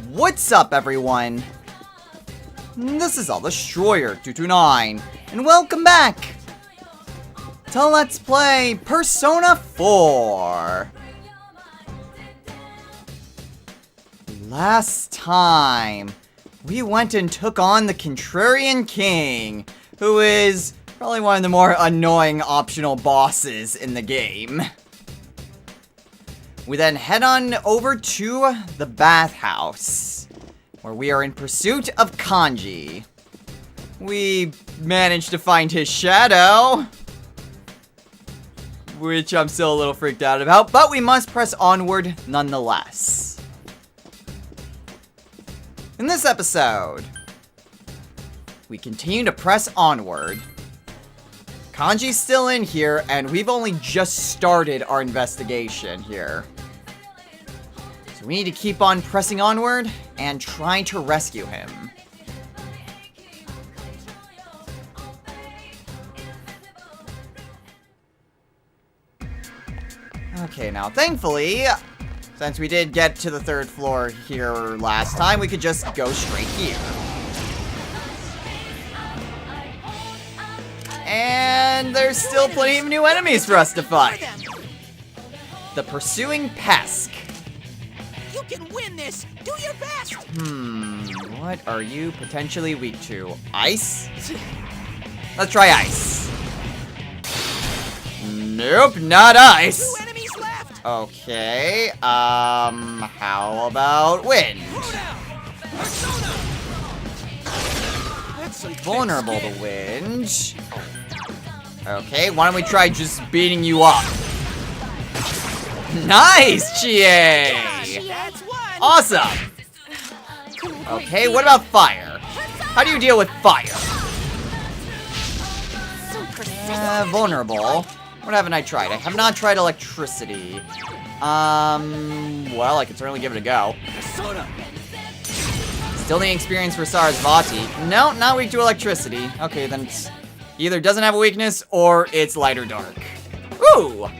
What's up, everyone? This is AllDestroyer229, and welcome back to Let's Play Persona 4. Last time, we went and took on the Contrarian King, who is probably one of the more annoying optional bosses in the game. We then head on over to the bathhouse, where we are in pursuit of Kanji. We managed to find his shadow, which I'm still a little freaked out about, but we must press onward nonetheless. In this episode, we continue to press onward. Kanji's still in here, and we've only just started our investigation here. So we need to keep on pressing onward and trying to rescue him. Okay, now thankfully, since we did get to the third floor here last time, we could just go straight here. And there's still plenty of new enemies for us to fight. The Pursuing Pesk. You can win this! Do your best! What are you potentially weak to? Ice? Let's try ice. Nope, not ice. 2 enemies left! Okay, how about wind? Vulnerable to wind. Okay, why don't we try just beating you up? Nice, Chie! That's one! Awesome! Okay, what about fire? How do you deal with fire? Vulnerable. What haven't I tried? I have not tried electricity. Well, I could certainly give it a go. Still need experience for Sarasvati. No, not weak to electricity. Okay, then it's either doesn't have a weakness or it's light or dark. Ooh!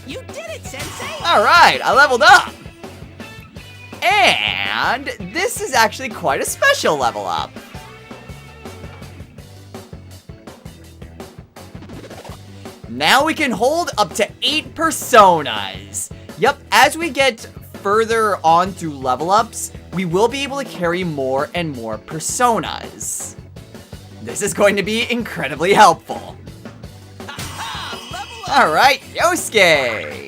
You did it, Sensei! Alright, I leveled up! And this is actually quite a special level up. Now we can hold up to 8 personas. Yep, as we get further on through level ups, we will be able to carry more and more personas. This is going to be incredibly helpful. Alright, Yosuke!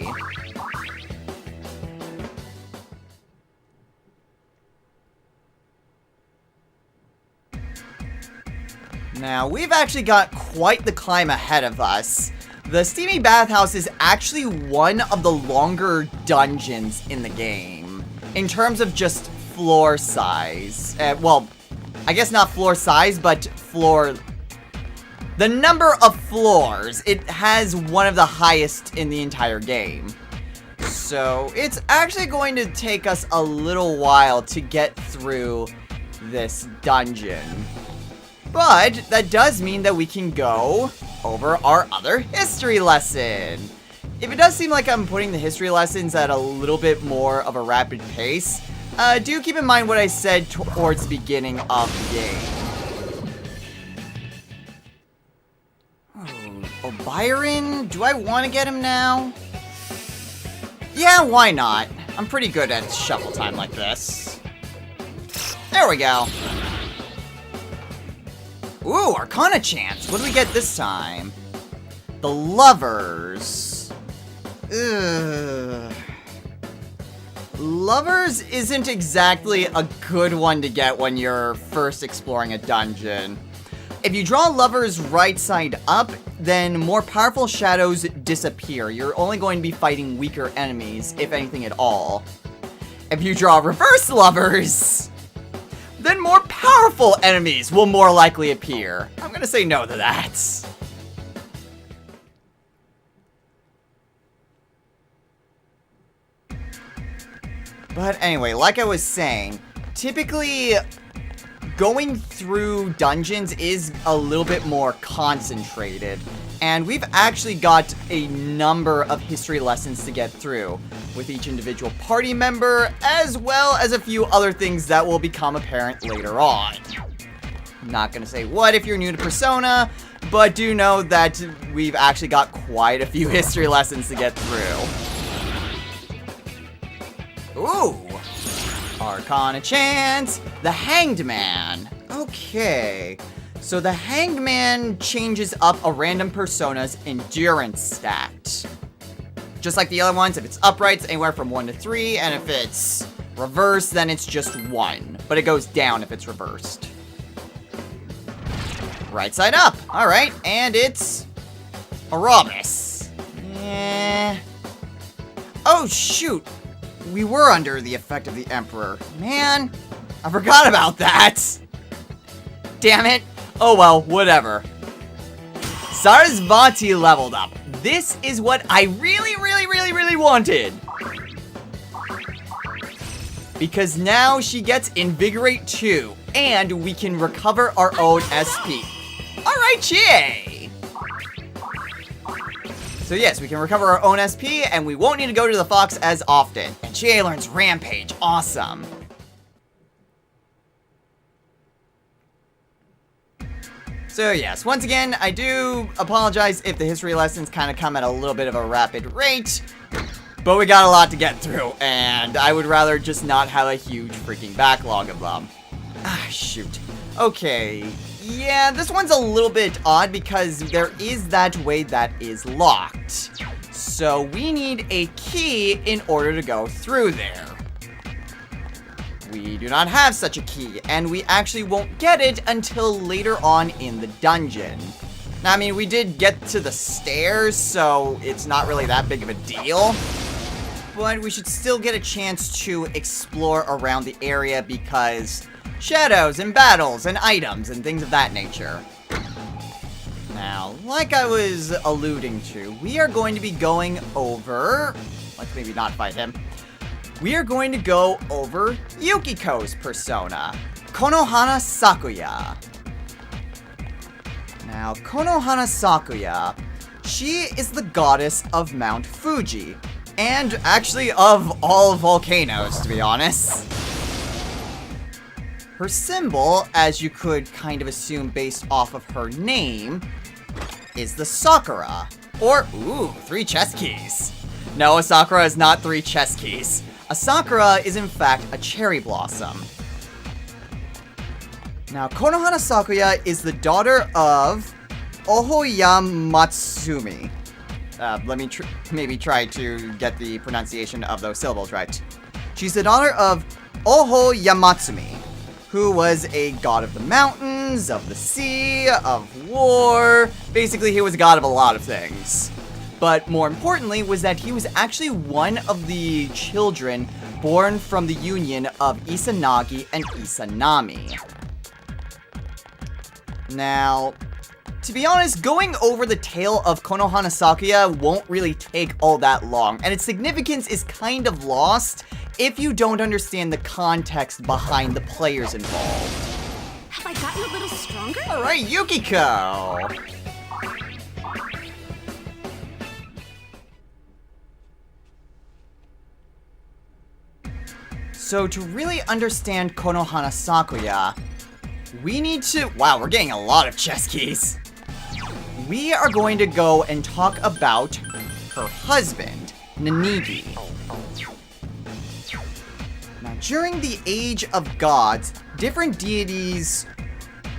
Now, we've actually got quite the climb ahead of us. The Steamy Bathhouse is actually one of the longer dungeons in the game, in terms of just floor size. Well, I guess not floor size, but floor... The number of floors, it has one of the highest in the entire game. So, it's actually going to take us a little while to get through this dungeon. But that does mean that we can go over our other history lesson. If it does seem like I'm putting the history lessons at a little bit more of a rapid pace, do keep in mind what I said towards the beginning of the game. Oh, Byron? Do I want to get him now? Yeah, why not? I'm pretty good at shuffle time like this. There we go. Ooh, Arcana Chance. What do we get this time? The Lovers. Ugh. Lovers isn't exactly a good one to get when you're first exploring a dungeon. If you draw Lovers right side up, then more powerful shadows disappear. You're only going to be fighting weaker enemies, if anything at all. If you draw Reverse Lovers, then more powerful enemies will more likely appear. I'm gonna say no to that. But anyway, like I was saying, typically going through dungeons is a little bit more concentrated. And we've actually got a number of history lessons to get through with each individual party member, as well as a few other things that will become apparent later on. I'm not going to say what if you're new to Persona, but do know that we've actually got quite a few history lessons to get through. Ooh! Arcana Chance, the Hanged Man. Okay. So the Hanged Man changes up a random persona's endurance stat. Just like the other ones, if it's upright, it's anywhere from 1 to 3, and if it's reversed, then it's just 1. But it goes down if it's reversed. Right side up. Alright, and it's Aramis. Oh, shoot. We were under the effect of the Emperor. Man, I forgot about that. Damn it. Oh well, whatever. Sarasvati leveled up. This is what I really wanted. Because now she gets Invigorate 2, and we can recover our own SP. Alright, Chie! So yes, we can recover our own SP, and we won't need to go to the Fox as often. And Chie learns Rampage. Awesome. So yes, once again, I do apologize if the history lessons kind of come at a little bit of a rapid rate, but we got a lot to get through, and I would rather just not have a huge freaking backlog of them. Ah, shoot. Okay, yeah, this one's a little bit odd because there is that way that is locked. So we need a key in order to go through there. We do not have such a key, and we actually won't get it until later on in the dungeon. Now, I mean, we did get to the stairs, so it's not really that big of a deal. But we should still get a chance to explore around the area because shadows and battles and items and things of that nature. Now, like I was alluding to, we are going to be going over... Let's maybe not fight him. We are going to go over Yukiko's persona, Konohana Sakuya. Now, Konohana Sakuya, she is the goddess of Mount Fuji, and actually of all volcanoes, to be honest. Her symbol, as you could kind of assume based off of her name, is the Sakura, or, ooh, 3 chess keys. No, a Sakura is not 3 chess keys. A Sakura is in fact a cherry blossom. Now, Konohana Sakuya is the daughter of Ohoya Matsumi. Let me maybe try to get the pronunciation of those syllables right. She's the daughter of Ohoya Matsumi, who was a god of the mountains, of the sea, of war. Basically, he was a god of a lot of things. But more importantly was that he was actually one of the children born from the union of Izanagi and Izanami. Now, to be honest, going over the tale of Konohana Sakuya won't really take all that long, and its significance is kind of lost if you don't understand the context behind the players involved. Have I got you a little stronger? Alright, Yukiko! So to really understand Konohana Sakuya, we need to... Wow, we're getting a lot of chess keys. We are going to go and talk about her husband, Nanigi. Now, during the Age of Gods, different deities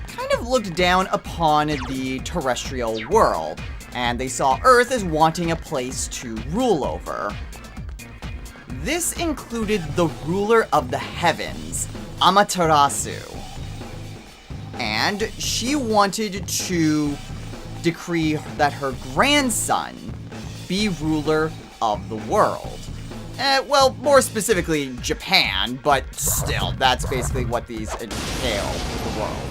kind of looked down upon the terrestrial world, and they saw Earth as wanting a place to rule over. This included the ruler of the heavens, Amaterasu. And she wanted to decree that her grandson be ruler of the world. Well, more specifically, Japan, but still, that's basically what these entail with the world.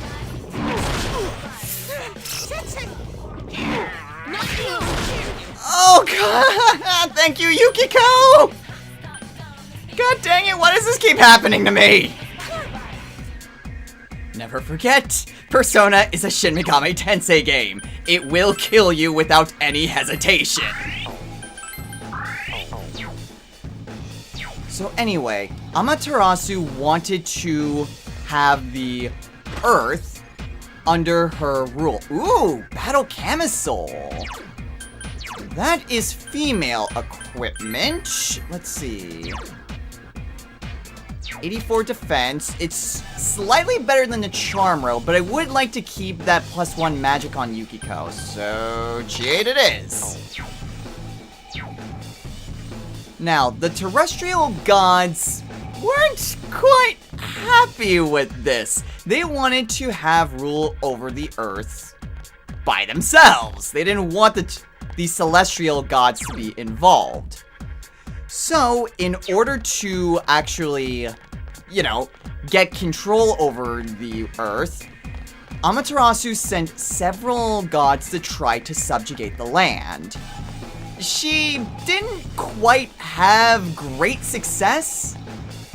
Oh, God! Thank you, Yukiko! God dang it, why does this keep happening to me? Never forget, Persona is a Shin Megami Tensei game. It will kill you without any hesitation. So anyway, Amaterasu wanted to have the Earth under her rule. Ooh, Battle Camisole. That is female equipment. Let's see. 84 defense. It's slightly better than the Charmro, but I would like to keep that +1 magic on Yukiko. So, G8 it is. Now, the terrestrial gods weren't quite happy with this. They wanted to have rule over the Earth by themselves. They didn't want the celestial gods to be involved. So, in order to actually, get control over the Earth, Amaterasu sent several gods to try to subjugate the land. She didn't quite have great success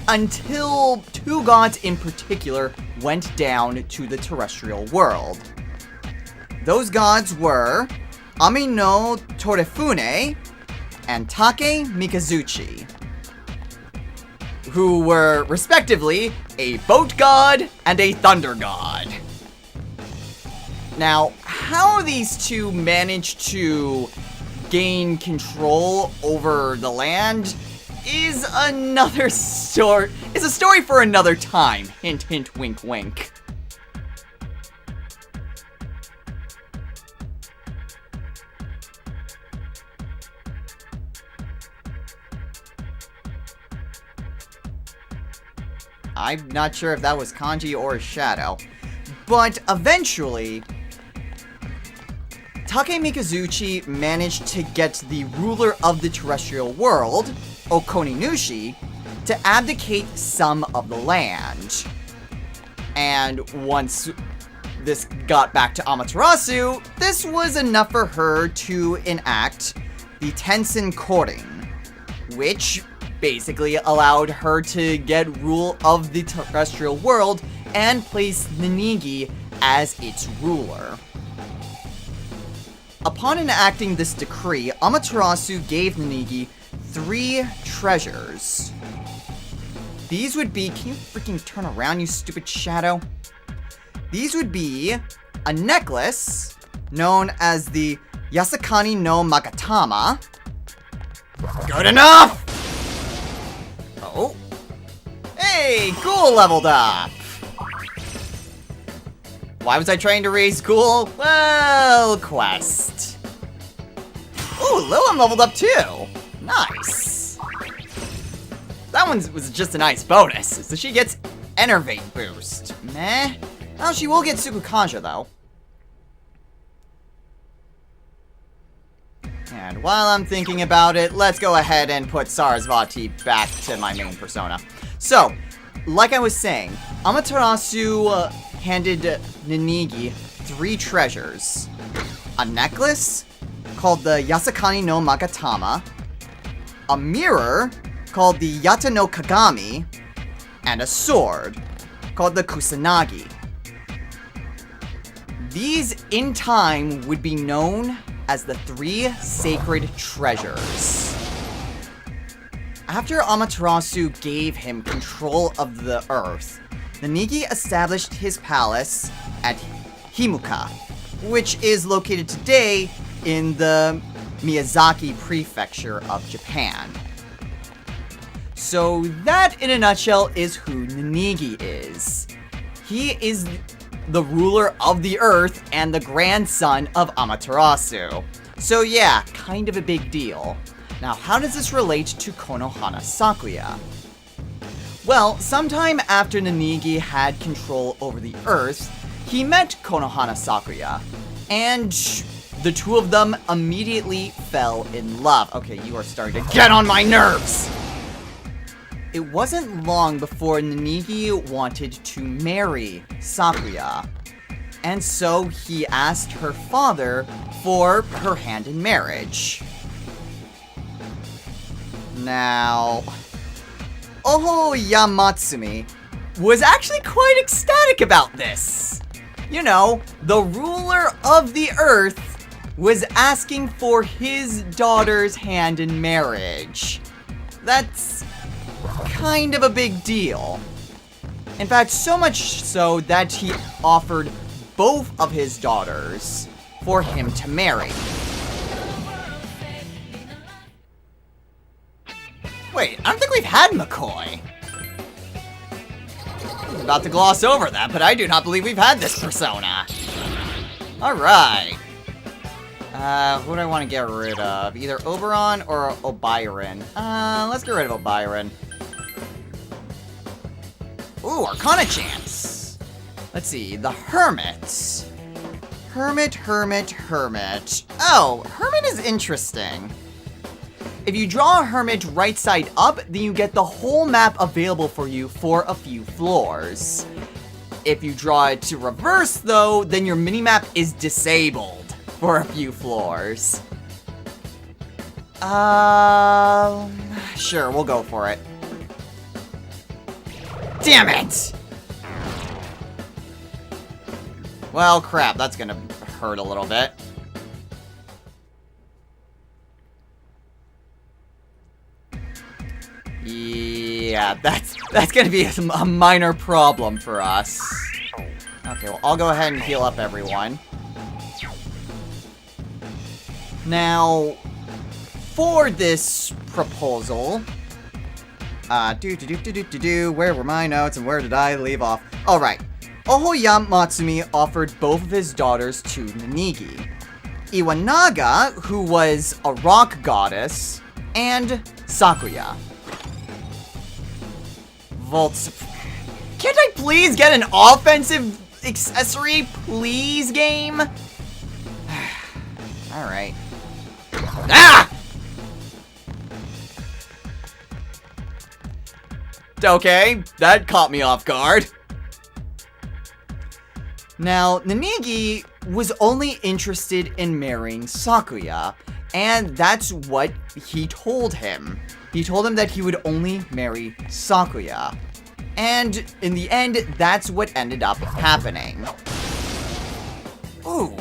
until two gods in particular went down to the terrestrial world. Those gods were Ami no Torefune and Take Mikazuchi, who were respectively a boat god and a thunder god. Now, how these two managed to gain control over the land is another story. It's a story for another time. Hint, hint, wink, wink. I'm not sure if that was kanji or a shadow, but eventually Take Mikazuchi managed to get the ruler of the terrestrial world, Okoninushi, to abdicate some of the land. And once this got back to Amaterasu, this was enough for her to enact the Tensen Korin, which basically allowed her to get rule of the terrestrial world and place Ninigi as its ruler. Upon enacting this decree, Amaterasu gave Ninigi 3 treasures. These would be... Can you freaking turn around, you stupid shadow? These would be a necklace known as the Yasakani no Magatama. Good enough! Oh. Hey, Ghoul leveled up! Why was I trying to raise Ghoul? Well, quest. Ooh, Lilum leveled up too! Nice! That one was just a nice bonus, so she gets Enervate boost. Meh. Well, she will get Sukukaja though. And while I'm thinking about it, let's go ahead and put Sarasvati back to my main persona. So, like I was saying, Amaterasu handed Ninigi 3 treasures. A necklace, called the Yasakani no Magatama, a mirror, called the Yata no Kagami, and a sword, called the Kusanagi. These, in time, would be known as the 3 sacred treasures. After Amaterasu gave him control of the Earth, Ninigi established his palace at Himuka, which is located today in the Miyazaki Prefecture of Japan. So that, in a nutshell, is who Ninigi is. He is the ruler of the Earth and the grandson of Amaterasu. So yeah, kind of a big deal. Now, how does this relate to Konohana Sakuya? Well, sometime after Ninigi had control over the Earth, he met Konohana Sakuya, and the two of them immediately fell in love. Okay, you are starting to get on my nerves! It wasn't long before Ninigi wanted to marry Sakuya, and so he asked her father for her hand in marriage. Now, Oho Yamatsumi was actually quite ecstatic about this. You know, the ruler of the earth was asking for his daughter's hand in marriage. That's kind of a big deal. In fact, so much so that he offered both of his daughters for him to marry. Wait, I don't think we've had McCoy. I was about to gloss over that, but I do not believe we've had this persona. Alright. Who do I want to get rid of? Either Oberon or Obyron. Let's get rid of Obyron. Ooh, Arcana chance. Let's see, the Hermit. Hermit. Oh, Hermit is interesting. If you draw a Hermit right side up, then you get the whole map available for you for a few floors. If you draw it to reverse, though, then your minimap is disabled for a few floors. Sure, we'll go for it. Damn it! Well, crap, that's gonna hurt a little bit. Yeah, that's gonna be a minor problem for us. Okay, well, I'll go ahead and heal up everyone. Now, for this proposal, where were my notes and where did I leave off? Alright, Ohoya Matsumi offered both of his daughters to Nanigi. Iwanaga, who was a rock goddess, and Sakuya. Can't I please get an offensive accessory, please, game? Alright. Ah! Okay, that caught me off guard. Now, Nanigi was only interested in marrying Sakuya, and that's what he told him. He told him that he would only marry Sakuya. And in the end, that's what ended up happening. Ooh.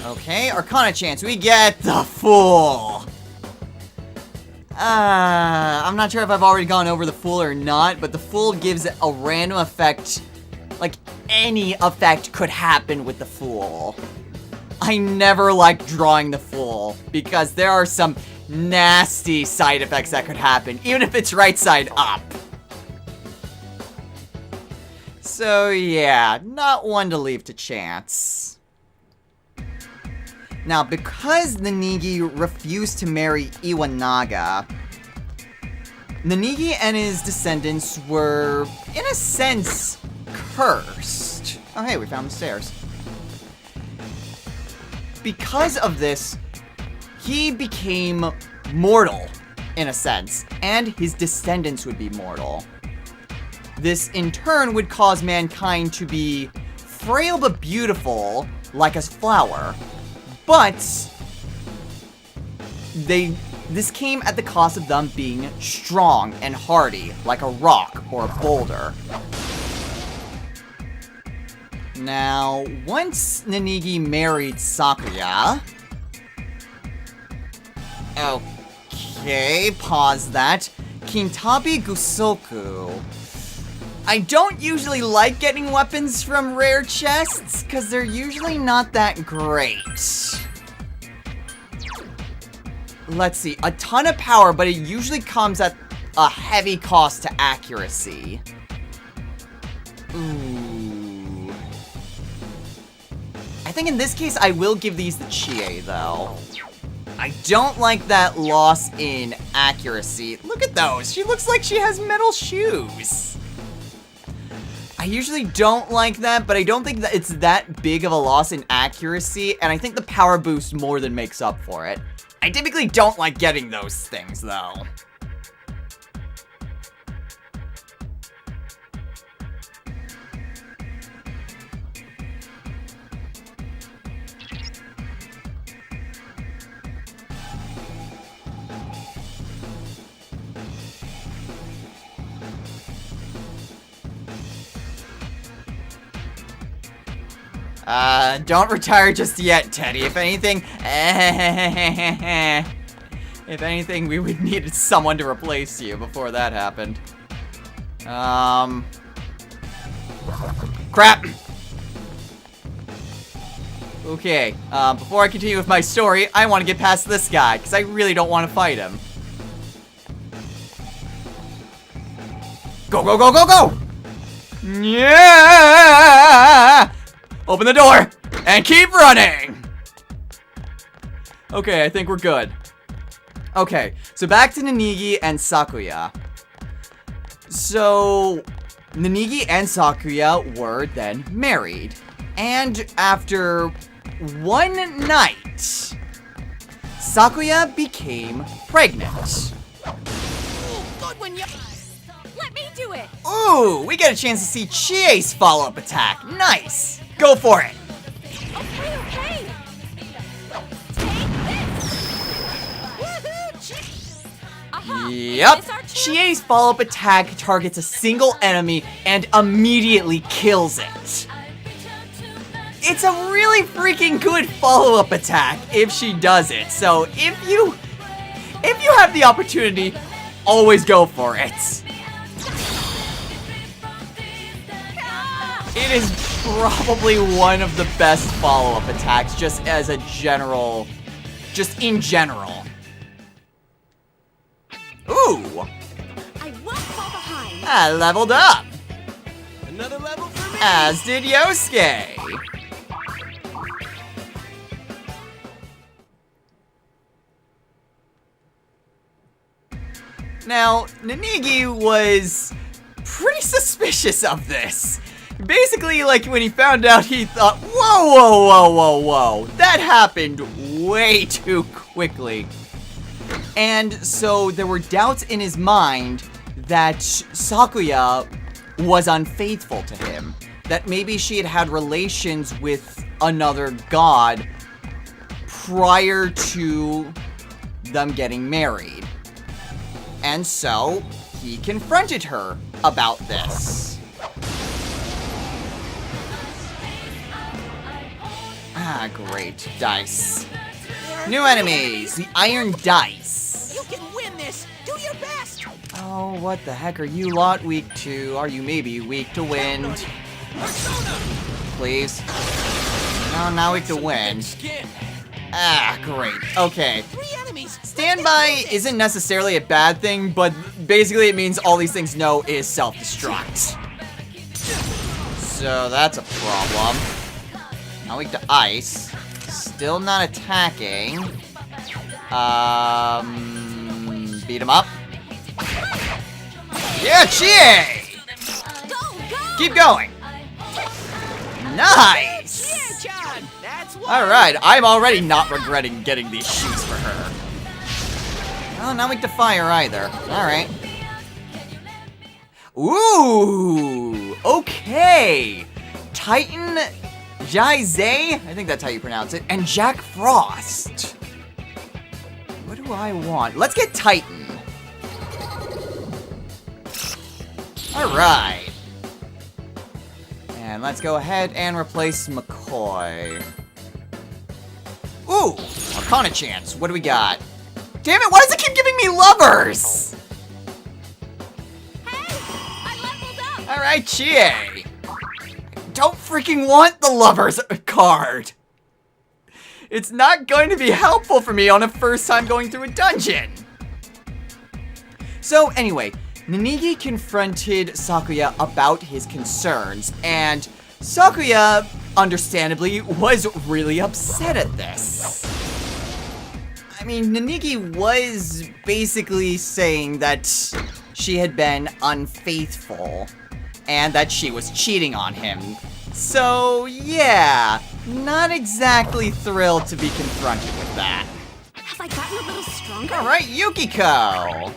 Okay, Arcana chance. We get the Fool. I'm not sure if I've already gone over the Fool or not, but the Fool gives a random effect. Like, any effect could happen with the Fool. I never liked drawing the Fool, because there are some nasty side effects that could happen, even if it's right side up. So yeah, not one to leave to chance. Now, because Nanigi refused to marry Iwanaga, Nanigi and his descendants were, in a sense, cursed. Oh hey, we found the stairs. Because of this, he became mortal, in a sense, and his descendants would be mortal. This, in turn, would cause mankind to be frail but beautiful, like a flower. But this came at the cost of them being strong and hardy, like a rock or a boulder. Now, once Nanigi married Sakuya... Okay, pause that. Kintabi Gusoku. I don't usually like getting weapons from rare chests, because they're usually not that great. Let's see, a ton of power, but it usually comes at a heavy cost to accuracy. Ooh. I think in this case, I will give these the Chie, though. I don't like that loss in accuracy. Look at those. She looks like she has metal shoes. I usually don't like that, but I don't think that it's that big of a loss in accuracy, and I think the power boost more than makes up for it. I typically don't like getting those things, though. Don't retire just yet, Teddy. If anything, we would need someone to replace you before that happened. Crap! Okay, before I continue with my story, I want to get past this guy, because I really don't want to fight him. Go, go, go, go, go! Yeah! Open the door, and keep running! Okay, I think we're good. Okay, so back to Nanigi and Sakuya. So, Nanigi and Sakuya were then married. And after one night, Sakuya became pregnant. Good one, Let me do it. Ooh, we get a chance to see Chie's follow-up attack. Nice! Go for it! Okay, okay. Yep. Chie's follow-up attack targets a single enemy and immediately kills it. It's a really freaking good follow-up attack if she does it. So if you have the opportunity, always go for it. It is probably one of the best follow-up attacks just in general. Ooh! I won't fall behind. I leveled up! Another level for me. As did Yosuke! Now, Nanigi was pretty suspicious of this. Basically, like, when he found out, he thought, whoa, whoa, whoa, whoa, whoa. That happened way too quickly. And so there were doubts in his mind that Sakuya was unfaithful to him. That maybe she had had relations with another god prior to them getting married. And so he confronted her about this. Ah, great. Dice. New enemies, the Iron Dice. You can win this. Do your best. Oh, what the heck are you lot weak to? Are you maybe weak to wind? Please. No, not weak to wind. Ah, great. Okay. 3 enemies. Standby isn't necessarily a bad thing, but basically it means all these things know is self-destruct. So that's a problem. Now weak to ice. Still not attacking. Beat him up. Yeah, Chie! Go, go. Keep going. Nice! Yeah, John. That's one. Alright, I'm already not regretting getting these shoes for her. Oh, not weak to fire either. Alright. Ooh! Okay! Titan Jaize, I think that's how you pronounce it, and Jack Frost. What do I want? Let's get Titan. Alright. And let's go ahead and replace McCoy. Ooh! Arcana chance. What do we got? Damn it, why does it keep giving me lovers? Hey, I leveled up. Alright, Chie. Don't freaking want the lovers card. It's not going to be helpful for me on a first time going through a dungeon. So anyway, Nanigi confronted Sakuya about his concerns, and Sakuya, understandably, was really upset at this. I mean, Nanigi was basically saying that she had been unfaithful and that she was cheating on him. So, yeah, not exactly thrilled to be confronted with that. Have I gotten a little stronger? Alright, Yukiko!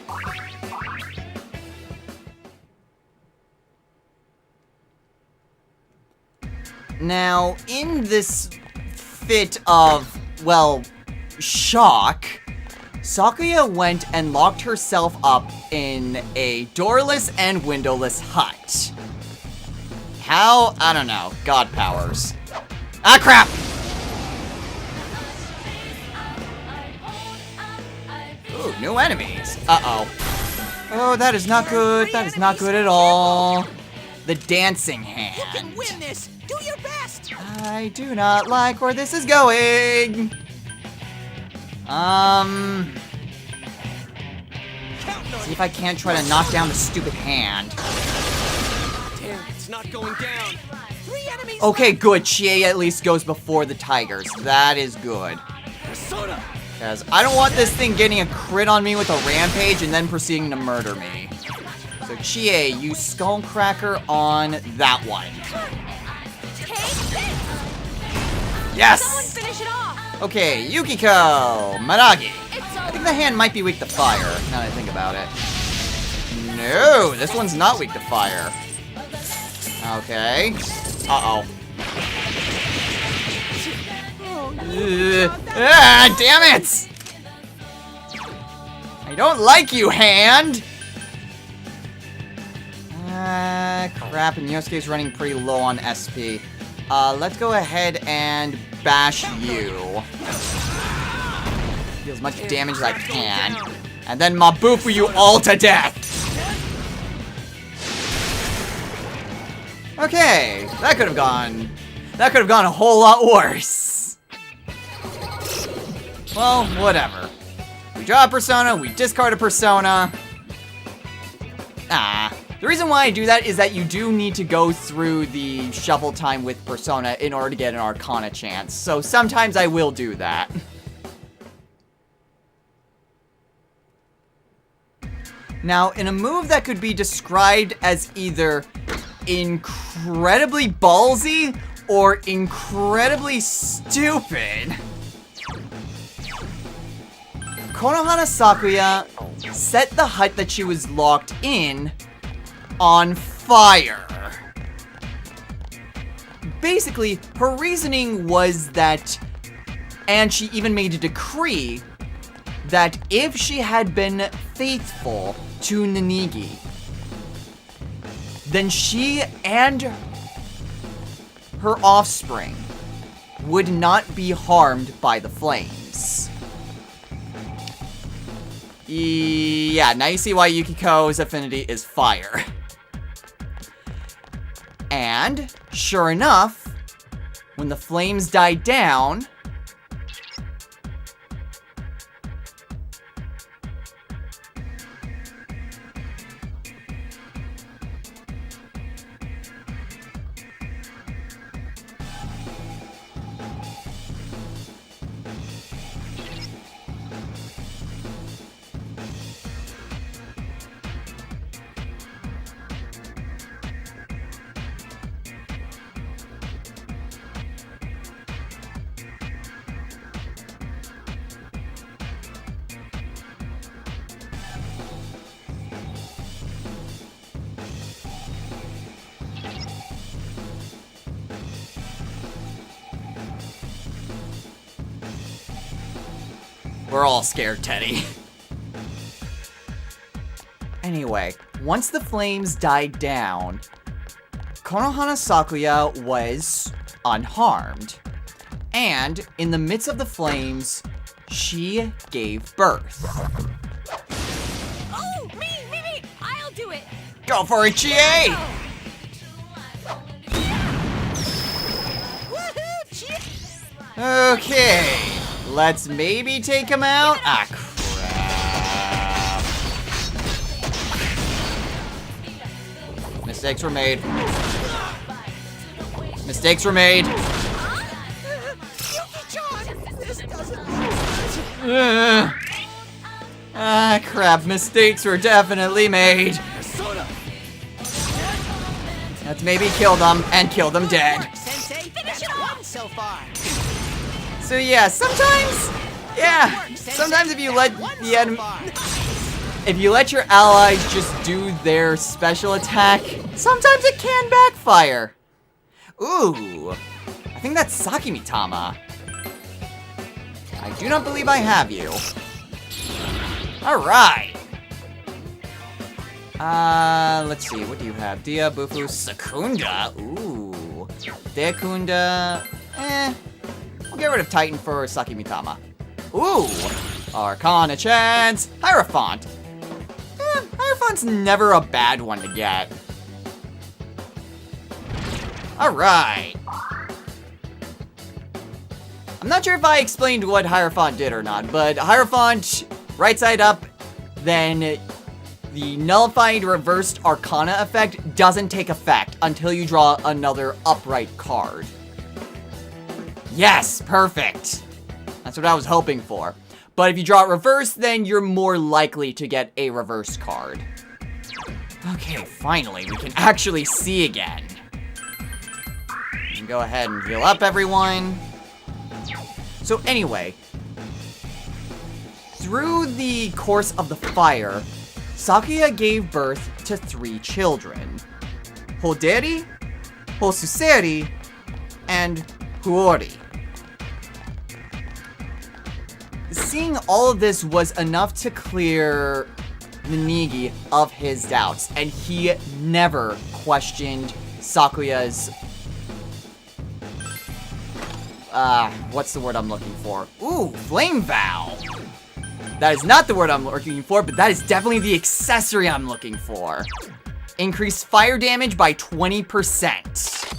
Now, in this fit of, well, shock, Sakuya went and locked herself up in a doorless and windowless hut. How? I don't know. God powers. Ah, crap! Ooh, new enemies. Uh-oh. Oh, that is not good. That is not good at all. The dancing hand. You can win this. Do your best. I do not like where this is going. See if I can't try to knock down the stupid hand. Damn, it's not going down. 3 enemies. Okay, good. Chie at least goes before the tigers. That is good. Persona! Because I don't want this thing getting a crit on me with a rampage and then proceeding to murder me. So Chie, use Skullcracker on that one. Take this! Someone Yes! finish it off! Okay, Yukiko! Maragi! It's I think over. the hand might be weak to fire, now that I think about it. No, this one's not weak to fire. Okay. Uh-oh. Damn it! I don't like you, hand! Crap, and Yosuke's running pretty low on SP. Let's go ahead and bash you. Deal as much damage as I can. And then Mabufu you all to death! Okay, that could have gone a whole lot worse. Well, whatever. We draw a persona, we discard a persona. The reason why I do that is that you do need to go through the shuffle time with persona in order to get an Arcana chance. So sometimes I will do that. Now, in a move that could be described as either incredibly ballsy or incredibly stupid, Konohana Sakuya set the hut that she was locked in on fire. Basically, her reasoning was that, and she even made a decree, that if she had been faithful to Nanigi, then she and her offspring would not be harmed by the flames. Yeah, now you see why Yukiko's affinity is fire. And, sure enough, when the flames died down, we're all scared, Teddy. Anyway, once the flames died down, Konohana Sakuya was unharmed. And in the midst of the flames, she gave birth. Oh, me! I'll do it! Go for it, Chie! Woohoo! Chie! Okay, let's maybe take him out. Ah, crap. Mistakes were made. Mistakes were made. Yuki-chan! This doesn't Ah, crap. Mistakes were definitely made. Persona! Let's maybe kill them and kill them dead. Sensei, finish it off so far. So yeah, sometimes if you let the enemy, if you let your allies just do their special attack, sometimes it can backfire. Ooh, I think that's Sakimitama. I do not believe I have you. Alright. Let's see, what do you have? Dia, Bufu, Secunda. Ooh. Dekunda. We'll get rid of Titan for Saki Mitama. Ooh! Arcana chance! Hierophant! Hierophant's never a bad one to get. Alright. I'm not sure if I explained what Hierophant did or not, but Hierophant, right side up, then the nullified reversed Arcana effect doesn't take effect until you draw another upright card. Yes, perfect. That's what I was hoping for. But if you draw it reverse, then you're more likely to get a reverse card. Okay, finally, we can actually see again. Go ahead and heal up, everyone. So anyway, through the course of the fire, Sakuya gave birth to 3 children. Hoderi, Hosuseri, and Huori. Seeing all of this was enough to clear Ninigi of his doubts, and he never questioned Sakuya's what's the word I'm looking for? Ooh, Flame Vow. That is not the word I'm looking for, but that is definitely the accessory I'm looking for. Increase fire damage by 20%.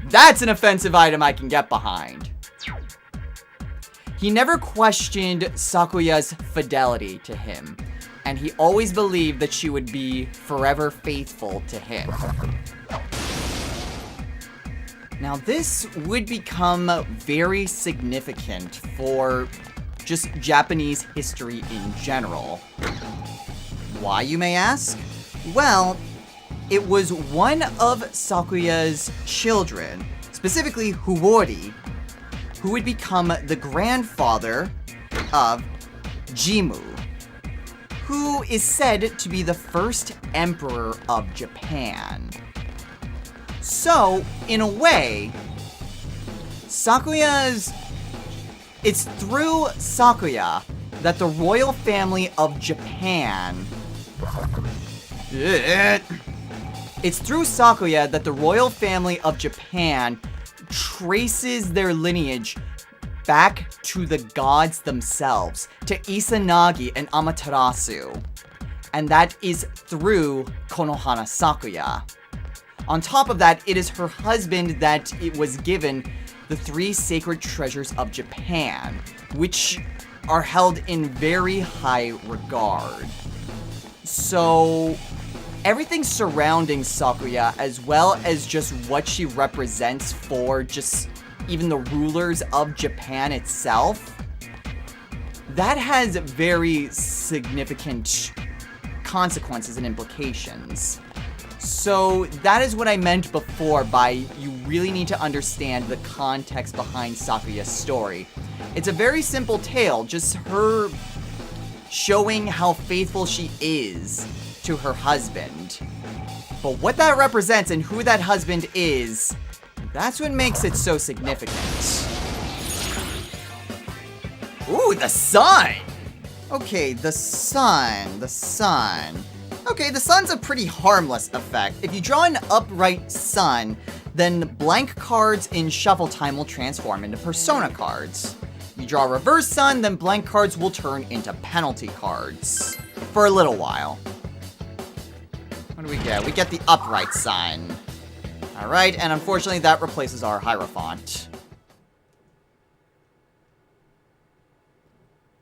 That's an offensive item I can get behind. He never questioned Sakuya's fidelity to him, and he always believed that she would be forever faithful to him. Now, this would become very significant for just Japanese history in general. Why, you may ask? Well, it was one of Sakuya's children, specifically Huori, who would become the grandfather of Jimmu, who is said to be the first emperor of Japan. So, in a way, it's through Sakuya that the royal family of Japan... It's through Sakuya that the royal family of Japan traces their lineage back to the gods themselves, to Izanagi and Amaterasu. And that is through Konohana Sakuya. On top of that, it is her husband that it was given the 3 sacred treasures of Japan, which are held in very high regard. So, everything surrounding Sakuya, as well as just what she represents for just even the rulers of Japan itself, that has very significant consequences and implications. So that is what I meant before by you really need to understand the context behind Sakuya's story. It's a very simple tale, just her showing how faithful she is to her husband. But what that represents and who that husband is, that's what makes it so significant. Ooh, the sun! Okay, the sun. Okay, the sun's a pretty harmless effect. If you draw an upright sun, then blank cards in shuffle time will transform into persona cards. You draw a reverse sun, then blank cards will turn into penalty cards. For a little while. What do we get? We get the upright sun. Alright, and unfortunately that replaces our Hierophant.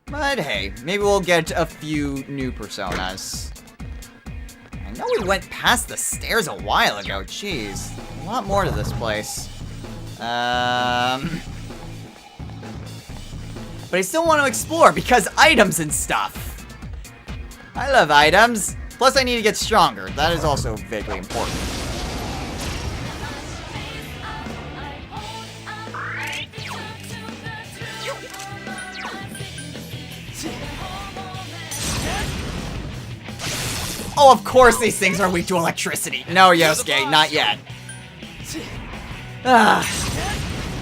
But hey, maybe we'll get a few new personas. I know we went past the stairs a while ago, jeez. A lot more to this place. But I still want to explore because items and stuff. I love items. Plus I need to get stronger. That is also vaguely important. Oh, of course these things are weak to electricity. No, Yosuke, not yet.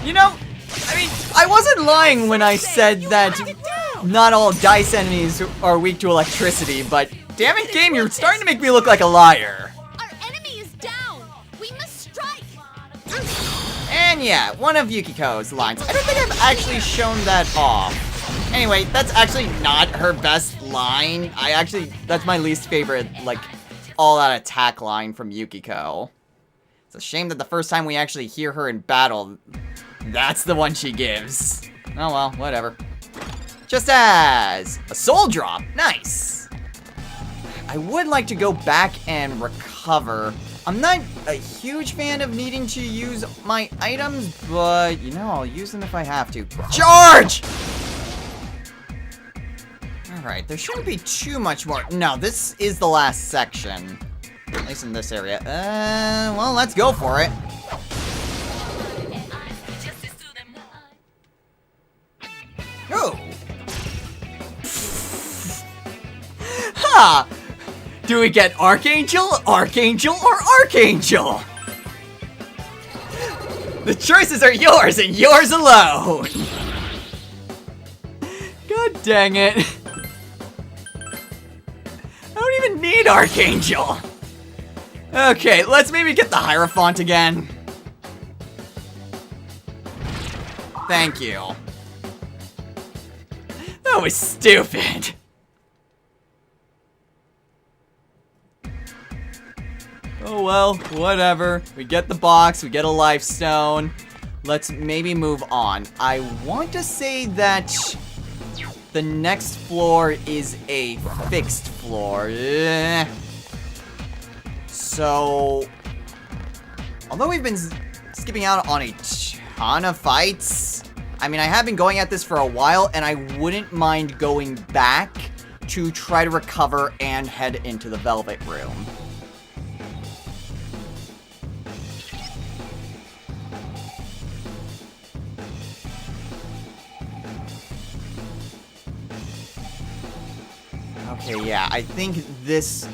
You know, I mean, I wasn't lying when I said that not all dice enemies are weak to electricity, but damn it, game, you're starting to make me look like a liar. Our enemy is down. We must strike. And Yeah, one of Yukiko's lines. I don't think I've actually shown that off. Anyway, that's actually not her best line. That's my least favorite, like, all-out attack line from Yukiko. It's a shame that the first time we actually hear her in battle, that's the one she gives. Oh well, whatever. Just as a soul drop. Nice. I would like to go back and recover. I'm not a huge fan of needing to use my items, but, you know, I'll use them if I have to. Charge! Alright, there shouldn't be too much more. No, this is the last section. At least in this area. Well, let's go for it. Oh! Ha! Do we get Archangel, Archangel, or Archangel? The choices are yours and yours alone! God dang it. I don't even need Archangel. Okay, let's maybe get the Hierophant again. Thank you. That was stupid. Oh well, whatever. We get the box, we get a life stone. Let's maybe move on. I want to say that the next floor is a fixed floor. So, although we've been skipping out on a ton of fights, I mean, I have been going at this for a while, and I wouldn't mind going back to try to recover and head into the Velvet Room. Okay, yeah, I think this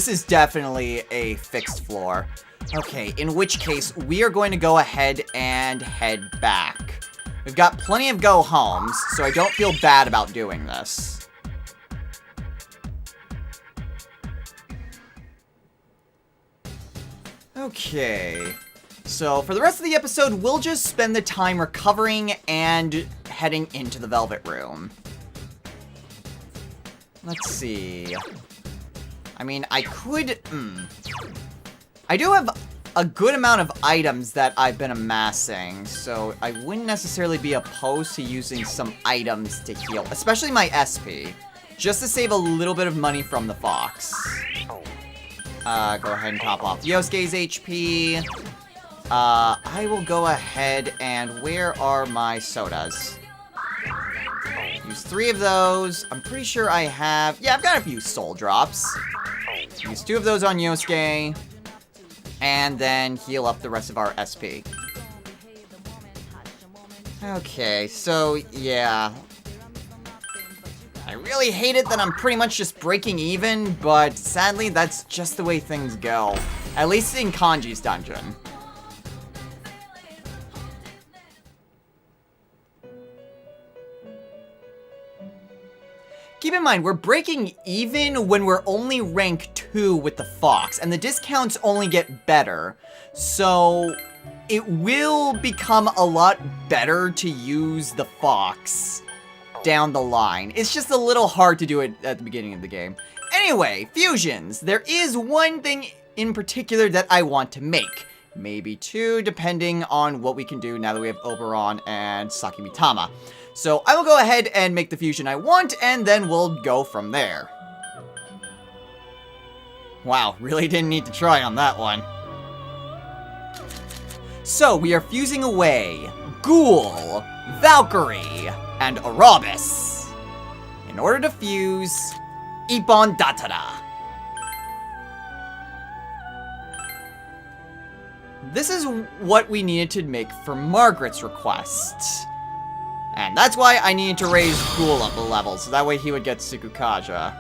is definitely a fixed floor. Okay, in which case, we are going to go ahead and head back. We've got plenty of go-homes, so I don't feel bad about doing this. Okay, so for the rest of the episode, we'll just spend the time recovering and heading into the Velvet Room. Let's see. I mean, I could... I do have a good amount of items that I've been amassing, so I wouldn't necessarily be opposed to using some items to heal, especially my SP, just to save a little bit of money from the Fox. Go ahead and top off Yosuke's HP. I will go ahead and... Where are my sodas? Use 3 of those. I'm pretty sure I have... Yeah, I've got a few soul drops. Use 2 of those on Yosuke. And then heal up the rest of our SP. Okay, so, yeah. I really hate it that I'm pretty much just breaking even, but sadly, that's just the way things go. At least in Kanji's dungeon. Keep in mind, we're breaking even when we're only rank 2 with the Fox, and the discounts only get better. So, it will become a lot better to use the Fox down the line. It's just a little hard to do it at the beginning of the game. Anyway, fusions. There is one thing in particular that I want to make. Maybe 2, depending on what we can do now that we have Oberon and Sakimitama. So I will go ahead and make the fusion I want, and then we'll go from there. Wow, really didn't need to try on that one. So we are fusing away Ghoul, Valkyrie, and Arabis in order to fuse Ippon Datara. This is what we needed to make for Margaret's request. And that's why I needed to raise Ghoul up a level, so that way he would get Tsukukaja.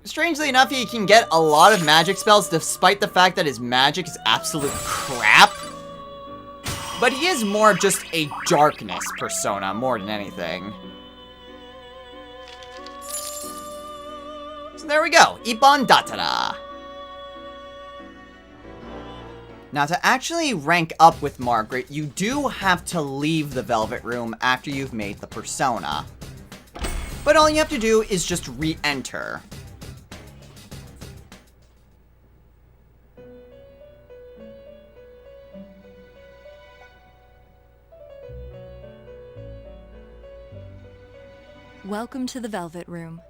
Strangely enough, he can get a lot of magic spells despite the fact that his magic is absolute crap. But he is more of just a darkness persona, more than anything. So there we go, Ippon Datara. Now, to actually rank up with Margaret, you do have to leave the Velvet Room after you've made the persona. But all you have to do is just re-enter. Welcome to the Velvet Room.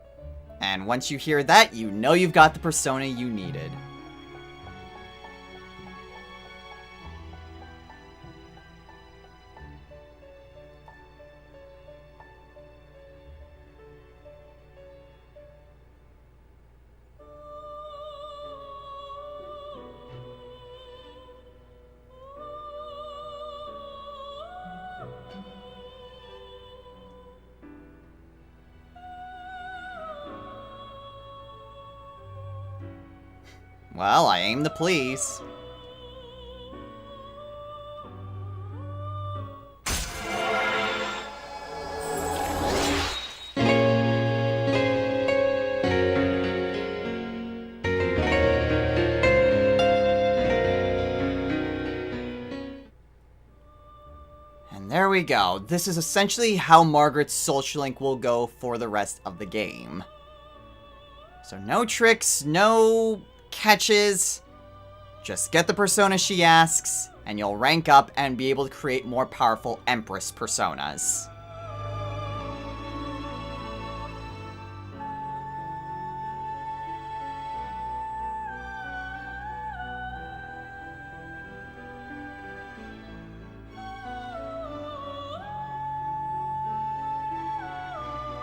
And once you hear that, you know you've got the persona you needed. Well, I aim to please. And there we go. This is essentially how Margaret's social link will go for the rest of the game. So no tricks, no catches, just get the persona she asks, and you'll rank up and be able to create more powerful Empress personas.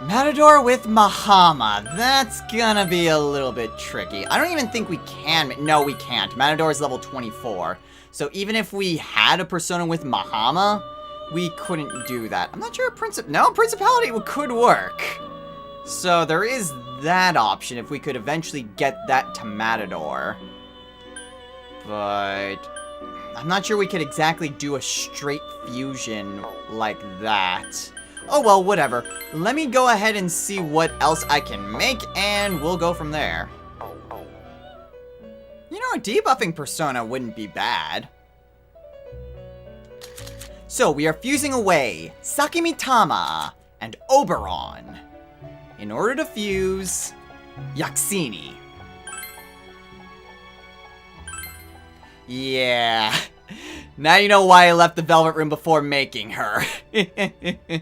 Matador with Mahama. That's gonna be a little bit tricky. I don't even think we can. No, we can't. Matador is level 24. So even if we had a persona with Mahama, we couldn't do that. I'm not sure Principality could work. So there is that option if we could eventually get that to Matador. But I'm not sure we could exactly do a straight fusion like that. Oh well, whatever. Let me go ahead and see what else I can make, and we'll go from there. You know, a debuffing persona wouldn't be bad. So, we are fusing away Sakimitama and Oberon in order to fuse Yaxini. Yeah. Now you know why I left the Velvet Room before making her. A little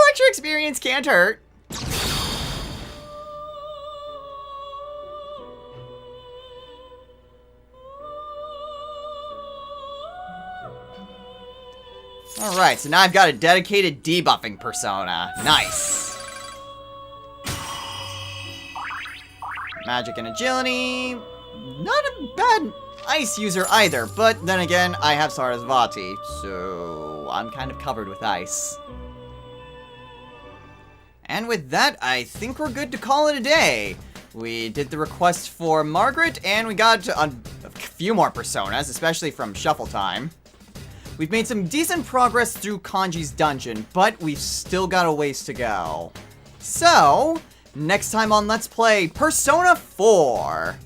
extra experience can't hurt. Alright, so now I've got a dedicated debuffing persona. Nice. Magic and agility. Not a bad ice user either, but then again, I have Sarasvati, so I'm kind of covered with ice. And with that, I think we're good to call it a day. We did the request for Margaret, and we got a few more personas, especially from Shuffle Time. We've made some decent progress through Kanji's dungeon, but we've still got a ways to go. So, next time on Let's Play Persona 4.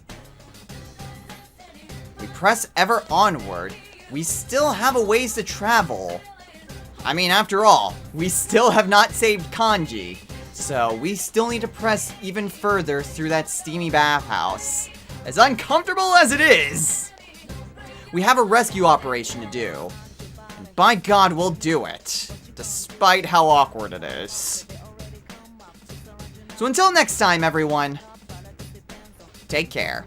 We press ever onward. We still have a ways to travel. I mean, after all, we still have not saved Kanji. So we still need to press even further through that steamy bathhouse. As uncomfortable as it is, we have a rescue operation to do. And by God, we'll do it. Despite how awkward it is. So until next time, everyone, take care.